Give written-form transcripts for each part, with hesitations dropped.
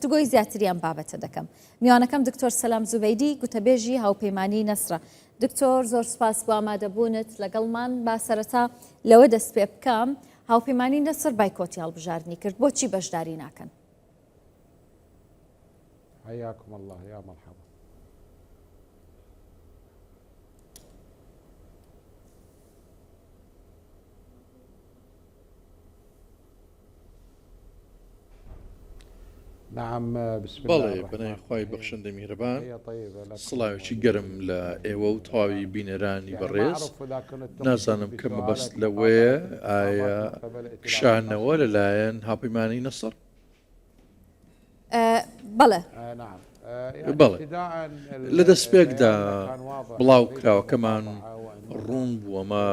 گفتگۆی زیاتریان بابەتە دەکەم. میوانەکەم دکتۆر سەلام زوبەیدی گوتەبێژی هاوپەیمانی نەسرە. دکتۆر زۆر سپاس بۆ ئامادەبوونت لەگەڵمان با سەرەتا لەوە دەست پێ بکەم. هاوپەیمانی نەسر بایکۆتی هەڵبژاردننی کرد، بۆچی بەشداری ناکەن؟ حياكم الله يا مرحبا. نعم بسم الله بەڵێ الرحمن بەنای خی بەخشندە میهرەبان هي طيبة لكم. سڵاوێکی گەرم لە ئێوە و تەواوی بینەرانی بەڕێز. نازانم کە مەبەست لەوەیە ئایا کشانەوە لەلایەن هاوپەیمانی نەسر؟ بەڵێ بەڵێ لە دەستپێکدا بڵاو کراوەکەمان ڕوون بووەمە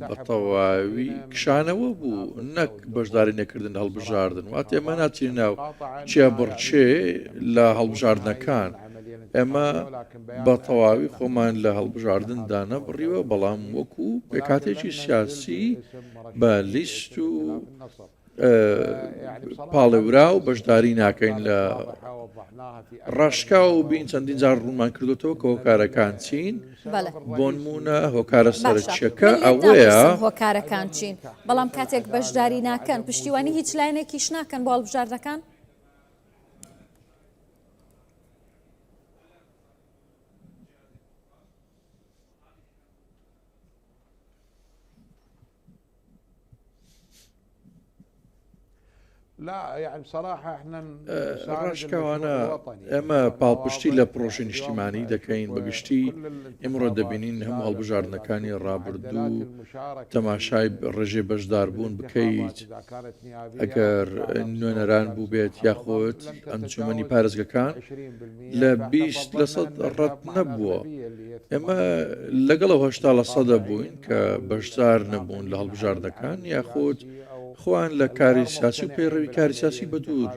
بە تەواوی کشانەوە بوو نەک بەشداری نەکردن هەڵبژاردن وات ئێمە ناچین ناو چیا بڕچێ لە هەڵبژاردنەکان ئێمە بە تەواوی خۆمان لە هەڵبژاردندا نەبڕیوە بەڵام وەکو پێکاتێکی سیاسی بە لیست و پاڵێورا و بەشداری ناکەین لە ڕاشکا و بین چەندین جار ڕوونمان کردوەوە کە هۆکارەکان چین بۆ نمونە هۆکارە سەرچیەکە ئەوەیە هۆکارەکان چین بەڵام کاتێک بەشداری ناکەن پشتیوانی هیچ لایەنێکیش ناکەن بۆ هەڵبژاردنەکان؟ ڕاشکەوانە ئێمە پاڵپشتی لە پرۆژە نیشتیمانی دەکەین بەگشتی ئێمڕۆ دەبینین هەموو هەڵبژاردنەکانی ڕابردوو تەماشای ڕێژێ بەشداربوون بکەیت ئەگەر نوێنەران بوو بێت یاخۆت ئەنجومەنی پارێزگەکان لە 20% ڕەت نەبووە. ئێمە لەگەڵەوە 80% بووین کە بەشدار نەبوون لە هەڵبژاردنەکان یاخۆت خۆیان لە کاری سیاسی و پەیڕەوی کاری سیاسی بەدوور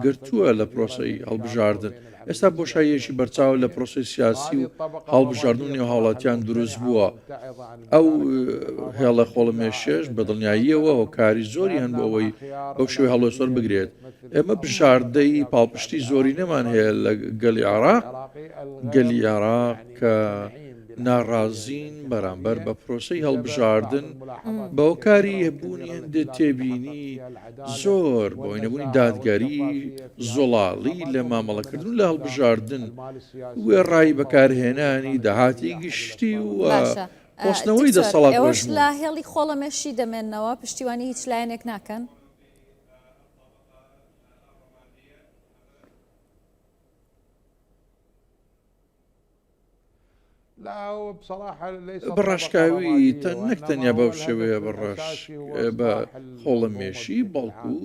گرتووە لە پرۆسەی هەڵبژاردن. ئێستا بۆشاییەکی بەرچاو لە پرۆسی سیاسی و هەڵبژاردن و نێوهاوڵاتیان دروست بووە. ئەو هێڵە خۆڵەمێشێش بە دڵنیاییەوە هۆکاری زۆری هەن بۆ ئەوەی ئەو شوێ هەڵوێسۆر بگرێت. ئێمە بژاردەی پاڵپشتی زۆری نەمان هەیە لە گەلی عێراق کە ناڕازین بەرامبەر بە پرۆسەی هەڵبژاردن بە هۆکاری هەبوونی هەندێک تێبینی زۆر بۆی نەبوونی دادگەری زۆڵاڵی لە مامەڵەکردن لە هەڵبژاردن وێڕایی بەکارهێنانی داهاتی گشتی و خۆستنەوەی دەسەڵات ئێوەش لە هێڵی خۆڵەمێشی دەمێننەوە پشتیوانی هیچ لایەنێک ناکەن؟ بەڕاشکاوی نەک تەنیا بەو شێوەیە بە خۆڵەمێشی بەڵکو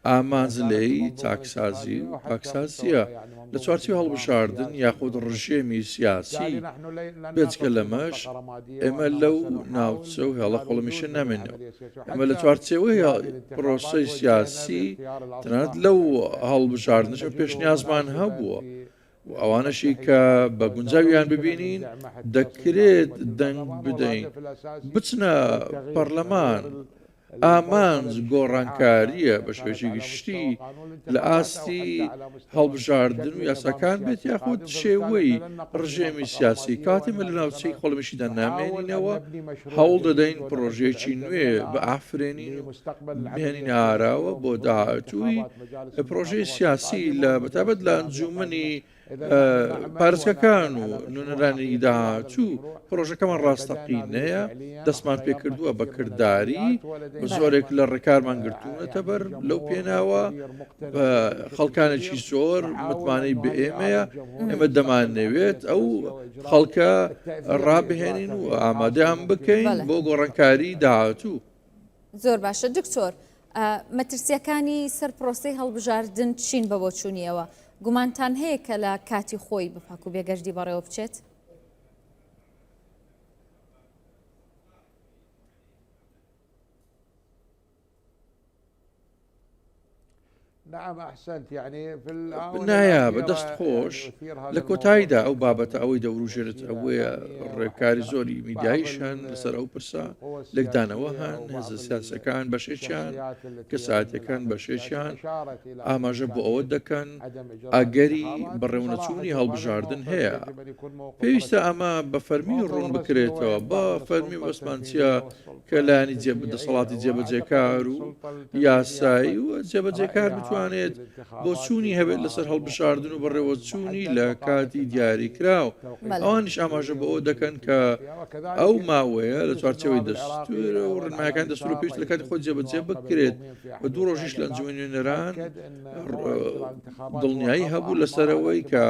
ئامانزلەی چاکسازی و پاکسازیە لە چوارچێوە هەڵبژاردن یاخود ڕژێمی سیاسی بێجگە لەمەش ئێمە لەو ناوچە و هێڵە خۆڵەمێشە نامێنەوە. ئەمە لە چوارچێوەی پرۆسەی سیاسی تەنانەت لەو هەڵبژاردنش پێشنیازمان هەبووە. ئەوانەشی کە بە گونجاویان ببینین دەکرێت دەنگ بدەین بچنە پەرلەمان ئامانج گۆڕانکاریە بە شێوەیەکی گشتی لە ئاستی هەڵبژاردن و یاساکان بێت یاخود شێوەی ڕژێمی سیاسی کاتێمە لە ناوچەی خۆڵەمێشیدا نامێنینەوە هەوڵ دەدەین پرۆژەیەکی نوێ بە ئافرێنین و بهێنین ئاراوە بۆ داهاتووی پرۆژەی سیاسی لە بەتابەت لە ئەنجومەنی پارێزگەکان و نوێنەرانی داهاتوو پرۆژەکەمان ڕاستەقینەیە دەستمان پێکردووە بە کردداری زۆرێک لە ڕێکارمان گرتوونەتە بەر لەو پێناوە بە خەڵکانێکی زۆر متمانەی بە ئێمەیە ئێمە دەمانەوێت ئەو خەڵکە ڕابهێنین و ئامادەیان بکەین بۆ گۆڕانکاری داهاتوو. زۆر باشە دکتۆر، مەترسیەکانی سەر پرۆسەی هەڵبژاردن چین بە بۆچوونیەوە؟ گومانتان هەیە کە لە کاتی خۆی بپاک و بێگەشتی بەڕێوە بچێت؟ نعم أحسنت يعني في بالنهاية بدەست خۆش لە کۆتاییدا ئەو بابەتە ئەوەی دەوروژێت ئەوەیە ڕێکاری زۆری میدیایش هەن لەسەر ئەو پرسە لێکدانەوە هەن هێزە سیاسەکان بەشێکیان کەساتەکان بەشێکیان ئاماژە بۆ ئەوە دەکەن ئەگەری بەڕێوەچوونی هەڵبژاردن هەیە پێویستە ئەمە بە فەرمی ڕوون بکرێتەوە بە فەرمی بەسمانچیە کە لایانی دەسەڵاتی جێبەجێکار و یاسایی و جێبەجێکار بتوانێت بۆ چوونی هەبێت لەسەر هەڵبژاردن و بەڕێوەچوونی لە کاتی دیاری کراو ئەوانیش ئاماژە بە ئەوە دەکەن کە ئەو ماوەیە لە چوارچەوەی دەستورە و ڕێنمایەکان دەستور و پێویست لە کاتی خۆی جێبەجێ بکرێت بە دوو ڕۆژیش لە ئەنجومەنی نوێنەران دڵنیایی هەبوو لەسەرەوەی کە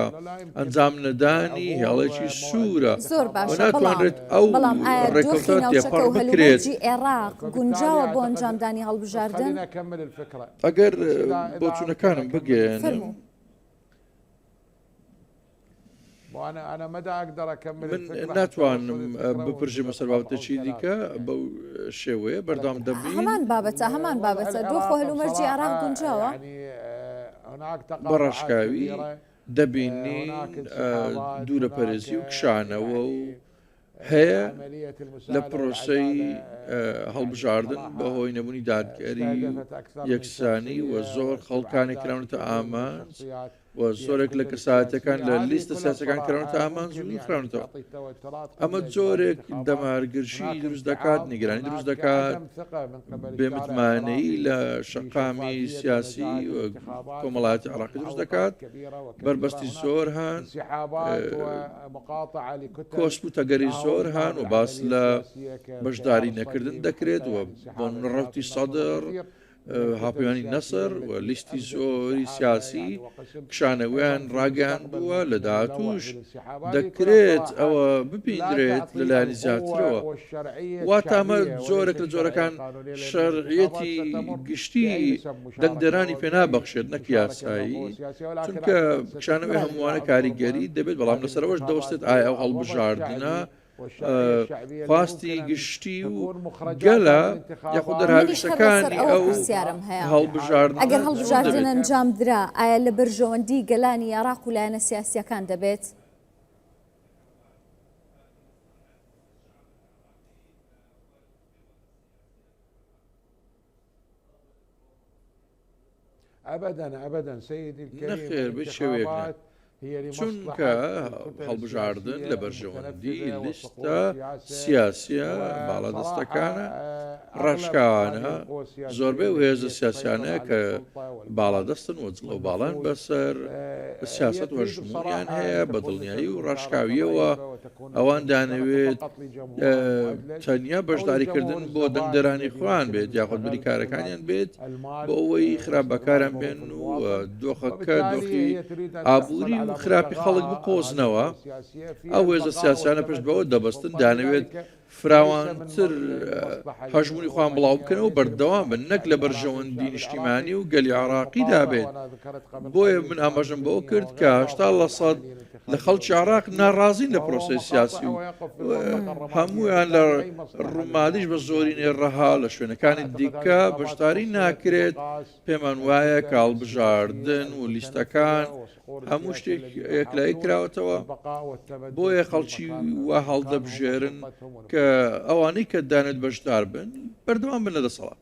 ئەنجام نەدانی هێڵێکی سوورە زۆر باشە ناتوانرێت ئەو ڕێکەوتە تێپەڕ بکرێت عێراق گونجاوە بۆ ئەنجامدانی هەڵبژاردن ئەگەر بۆ چوونەکانم بگەێنم من ناتوانم بپرژێمە سەر بابەتێکی دیکە بەو شێوەیە بەردەوام دەبین هەمان بابەتە دۆخۆ هەلومەرجی عێراق گونجاوە بە ڕاشکاوی دەبینین دوورە پەرێزی و کشانەوە و هەیە لە پرۆسەی هەڵبژاردن بەهۆی نەبوونی دادگەری یەکسانی و زۆر خەڵکانی کراونەتە ئامانج و زۆرێک لە کەساتەکان لە لیستە سیاسەکان کراونەتە ئامانج و نیخراونەتەوە ئەمە جۆرێک دەمارگرشی دروست دەکات نیگەرانی دروست دەکات بێمتمانەی لە شەقامی سیاسی و کۆمەڵایەتی عێراقی دروست دەکات بربەستی زۆر هەن کۆسپ و تەگەری زۆر هەن و باس لە بەشداری نەکردن دەکرێت و بۆ ڕەوتی سەدر هاپەیوانی نەسر و لیستی زۆری سیاسی کشانەوەیان ڕاگەیان بووە لە داهاتووش دەکرێت ئەوە بپیندرێت لەلایەنی زیاترەوە واتە ئەمە جۆرێک لە جۆرەکان شەرعیەتی گشتی دەنگدەرانی پێنابەخشێت نەک یاسایی چونکە کشانەوەی هەمووانە کاریگەری دەبێت بەڵام لەسەرەوەش دەوەستێت ئایا ئەو هەڵبژاردنە خواستی گشتی و گەلە یاخود دەرهاویستەکانی ئەو هەڵبژاردن ئەگەر هەڵبژاردن ئەنجام درا ئایا لە بەرژەوەندی گەلانی عێراق و لایەنە سیاسیەکان دەبێت؟ نەخێر بشێوێک چونکە هەڵبژاردن لە بەرژەوەندی لیستە سیاسیە باڵادەستەکانە ڕاشکاوانە زۆربەی و هێزە سیاسیانەیە کە باڵادەستن و جڵە و باڵان بەسەر سیاست وەژموریان هەیە بە دڵنیایی و ڕاشکاویەوە ئەوان دانەوێت تەنیا بەشداریکردن بۆ دەنگدەرانی خۆیان بێت یاخود بریکارەکانیان بێت بۆ ئەوەی خراپبەکاران بێن و دۆخەکە دۆخی ئابووری و خراپی خەڵک بقۆزنەوە ئەو هێزە سیاسیانە پشت بەوە دەبەستن دانەوێت فراوانتر هەژمونی خۆیان بڵاو بکەنەوە بەردەوام بن نەک لە بەرژەوەندی نیشتیمانی و گەلی عێراقی دابێت بۆیە من ئاماژەم بەوە کرد کە 80% لە خەڵکی عێراق ناڕازین لە پرۆسەی سیاسی و هەمویان لە ڕوومادیش بە زۆری نێڕەها لە شوێنەکانی دیکە بەشداری ناکرێت پێمان وایە کە هەڵبژاردن و لیستەکان هەموو شتێک یەکلایی کراوەتەوە بۆیە خەڵکی وا هەڵدەبژێرن کە ئەوانەی کە دانێت بەشدار بن بەردەوام بن لە دەسەڵات.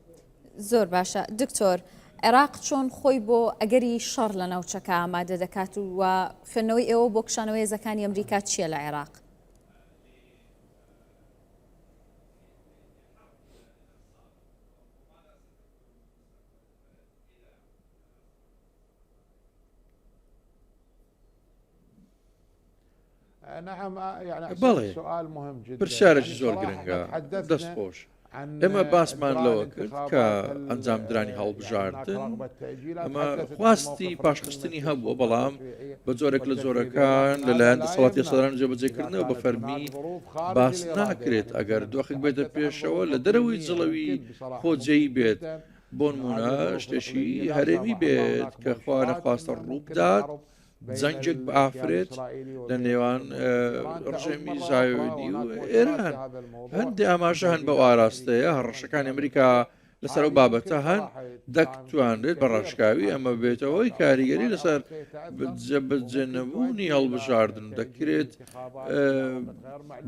زۆر باشە دکتۆر عێراق چۆن خۆی بۆ ئەگەری شەڕ لە ناوچەکە ئامادە دەکات و خوێندنەوەی ئێوە بۆ کشانەوەی هێزەکانی ئەمریکا چییە لە عێراق؟ بەڵێ پرسیارێکی زۆر گرنگە دەستخۆش ئێمە باسمان لەوە کرد کە ئەنجامدرانی هەڵبژاردن ئەمە خواستی پاشخستنی هەبووە بەڵام بە جۆرێک لە جۆرەکان لەلایەن دەسەڵاتی سەدران جێبەجێکردنەوە بە فەرمی باس ناکرێت ئەگەر دۆخێک بێتە پێشەوە لە دەرەوەی جڵەوی خۆجێی بێت بۆ نمونە شتێکی هەرێمی بێت کە خوا نەخواستە ڕوو بدات جەنگێک بە ئافرێت لە نێوان ڕژێمی زایۆنی و ئێران هەندێک ئاماژە هەن بە ئاراستەیە هەڕەشەکانی ئەمریکا لەسەر ئەو بابەتە هەن دەکتوانرێت بە ڕاشکاوی ئەمە بێتەوەی کاریگەری لەسەر بجێنەبوونی هەڵبژاردن دەکرێت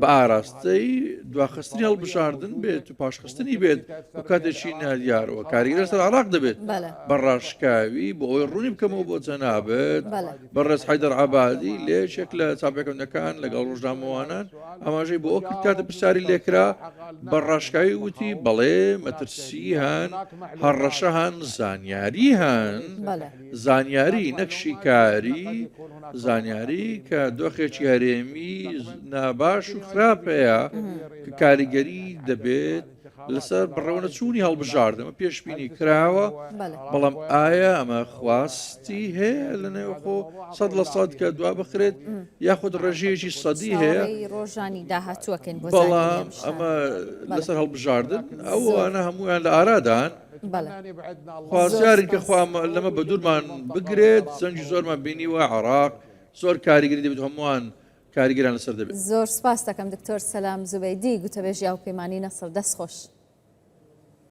بە ئاراستەی دواخستنی هەڵبژاردن بێت و پاشخستنی بێت و کاتێکی نادیارەوە کاریگەر لەسەر عراق دەبێت بە ڕاشکاوی بۆ ئەوی ڕوونی بکەمەوە بۆ جەنابێت بەڕێز حەیدەر عەبادی لێچێک لە چاپەکەندەکان لەگەڵ ڕۆژنامەوانان ئاماژەی بۆ ئەو کاتە پرسیاری لێکرا بە ڕاشکاوی وتی بەڵێ مەترسی هەن هەڕەشە هەن زانیاری هەن زانیاری نەکشی کاری زانیاری کە دۆخێکی هەرێمی ناباش و خراپەیە کە کاریگەری دەبێت لەسەر بڕەوەنە چوونی هەڵبژاردنەوە پێشبینی کراوە بەڵام ئایا ئەمە خواستی هەیە لە نێوخۆ 100% کە دوا بخرێت یاخود ڕێژەیەکی سەدی هەیە ڕۆژانی داهاتووەکەن بەڵام ئەمە لەسەر هەڵبژاردن ئەوانە هەمویان لە ئارادان خوازیارن کە لەمە بە دوورمان بگرێت زەنجی زۆرمان بینیوە عێراق زۆر کاریگەری دەبێت هەمووان کاریگەران لەسەر دەبێت. زۆر سپاس دەکەم دکتۆر سەلام زوبەیدی گوتەبێژی هاوپەیمانی نەسر دەستخۆش.